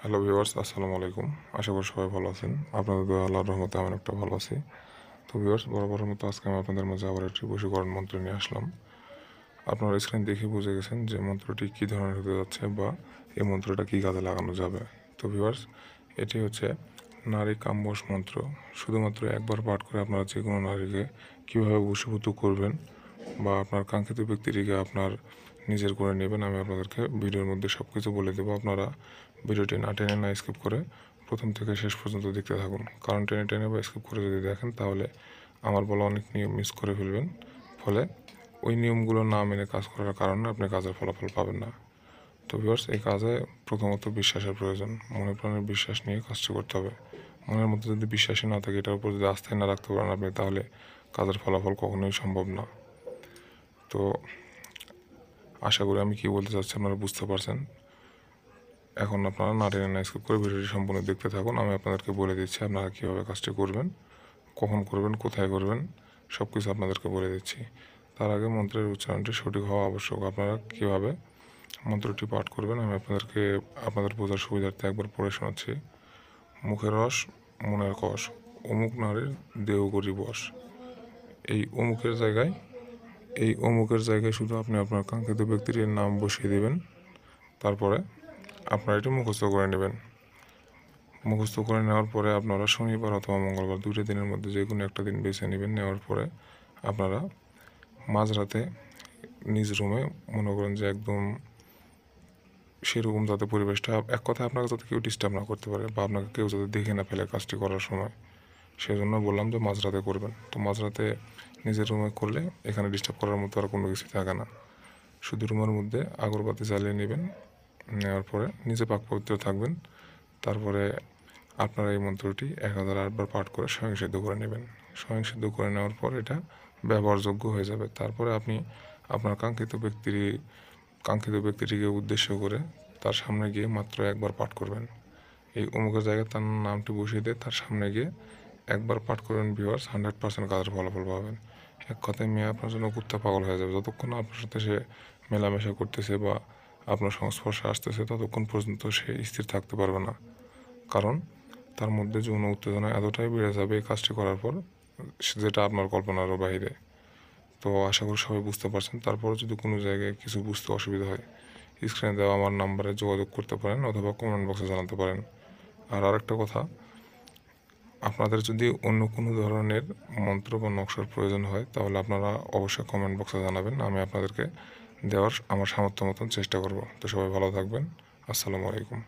Hello viewers, আসসালামু আলাইকুম। আশা করি সবাই ভালো আছেন। আপনাদের দোয়া আল্লাহর রহমতে আমি অনেকটা ভালো আছি। তো ভিউয়ার্স, বরাবরের মতো আজকে আমি আপনাদের মাঝে আবার একটি বশীকরণ মন্ত্র নিয়ে আসলাম। আপনারা স্ক্রিন দেখে বুঝে গেছেন যে মন্ত্রটি কী ধরনের হতে যাচ্ছে বা এই মন্ত্রটা কী কাজে লাগানো যাবে। তো ভিউয়ার্স, এটি হচ্ছে নারী কাম্বশ মন্ত্র। শুধুমাত্র একবার পাঠ করে আপনারা যে কোনো নারীকে কীভাবে বশীভূত করবেন বা আপনার কাঙ্ক্ষিত ব্যক্তিটিকে আপনার নিজের করে নেবেন, আমি আপনাদেরকে ভিডিওর মধ্যে সব কিছু বলে দেবো। আপনারা ভিডিওটি না টেনে না স্কিপ করে প্রথম থেকে শেষ পর্যন্ত দেখতে থাকুন। কারণ টেনে টেনে বা স্কিপ করে যদি দেখেন তাহলে আমার বলা অনেক নিয়ম মিস করে ফেলবেন। ফলে ওই নিয়মগুলো না মেনে কাজ করার কারণে আপনি কাজের ফলাফল পাবেন না। তো ভিউয়ার্স, এই কাজে প্রথমত বিশ্বাসের প্রয়োজন। মনে প্রাণের বিশ্বাস নিয়ে কাজটি করতে হবে। মনের মধ্যে যদি বিশ্বাসই না থাকে, এটার উপর যদি আস্থাই না রাখতে পারেন আপনি, তাহলে কাজের ফলাফল কখনোই সম্ভব না। তো আশা করি আমি কী বলতে চাচ্ছি আপনারা বুঝতে পারছেন। এখন আপনারা না টেনে না স্কিপ করে ভিডিওটি সম্পূর্ণ দেখতে থাকুন। আমি আপনাদেরকে বলে দিচ্ছি আপনারা কীভাবে কাজটি করবেন, কখন করবেন, কোথায় করবেন, সব কিছু আপনাদেরকে বলে দিচ্ছি। তার আগে মন্ত্রের উচ্চারণটি সঠিক হওয়া আবশ্যক। আপনারা কীভাবে মন্ত্রটি পাঠ করবেন আমি আপনাদের বোঝার সুবিধার্থে একবার পড়ে শোনাচ্ছি। মুখের রস মনের কষ, অমুক নারীর দেহ করি বশ। এই অমুকের জায়গায় শুধু আপনি আপনার কাঙ্ক্ষিত ব্যক্তির নাম বসিয়ে দেবেন। তারপরে আপনারা এটি মুখস্থ করে নেবেন। মুখস্থ করে নেওয়ার পরে আপনারা শনিবার অথবা মঙ্গলবার, দুইটা দিনের মধ্যে যে কোনো একটা দিন বেছে নেবেন। নেওয়ার পরে আপনারা মাঝরাতে নিজ রুমে, মনে করেন যে একদম সেরকম যাতে পরিবেশটা, এক কথায় আপনাকে যাতে কেউ ডিস্টার্ব না করতে পারে বা আপনাকে কেউ যাতে দেখে না ফেলে কাজটি করার সময়, সেজন্য বললাম যে মাঝরাতে করবেন। তো মাঝরাতে নিজের রুমে করলে এখানে ডিস্টার্ব করার মতো আর কোনো কিছু থাকে না। শুধু রুমের মধ্যে আগরবাতি জ্বালিয়ে নেবেন। নেওয়ার পরে নিজে পাক পবিত্র থাকবেন। তারপরে আপনারা এই মন্ত্রটি 1008 বার পাঠ করে স্বয়ংসিদ্ধ করে নেবেন। স্বয়ংসিদ্ধ করে নেওয়ার পর এটা ব্যবহারযোগ্য হয়ে যাবে। তারপরে আপনি আপনার কাঙ্ক্ষিত ব্যক্তিটিকে উদ্দেশ্য করে তার সামনে গিয়ে মাত্র একবার পাঠ করবেন। এই অমুকের জায়গায় তার নামটি বসিয়ে দিয়ে তার সামনে গিয়ে একবার পাঠ করবেন। ভিউয়ার্স, 100% কাজের ফলাফল পাবেন। এক কথায় মেয়ে আপনার জন্য কুত্তা পাগল হয়ে যাবে। যতক্ষণ না আপনার সাথে সে মেলামেশা করতেছে বা আপনার সংস্পর্শে আসতেছে, ততক্ষণ পর্যন্ত সে স্থির থাকতে পারবে না। কারণ তার মধ্যে যৌন উত্তেজনা এতটাই বেড়ে যাবে এই কাজটি করার পর, যেটা আপনার কল্পনারও বাইরে। তো আশা করি সবাই বুঝতে পারছেন। তারপর যদি কোনো জায়গায় কিছু বুঝতে অসুবিধা হয়, স্ক্রিনে দেওয়া আমার নাম্বারে যোগাযোগ করতে পারেন অথবা কমেন্ট বক্সে জানাতে পারেন। আর আরেকটা কথা, আপনাদের যদি অন্য কোনো ধরনের মন্ত্র বা নকশার প্রয়োজন হয় তাহলে আপনারা অবশ্যই কমেন্ট বক্সে জানাবেন। আমি আপনাদেরকে দেওয়ার আমার সামর্থ্য মতন চেষ্টা করব। তো সবাই ভালো থাকবেন। আসসালামু আলাইকুম।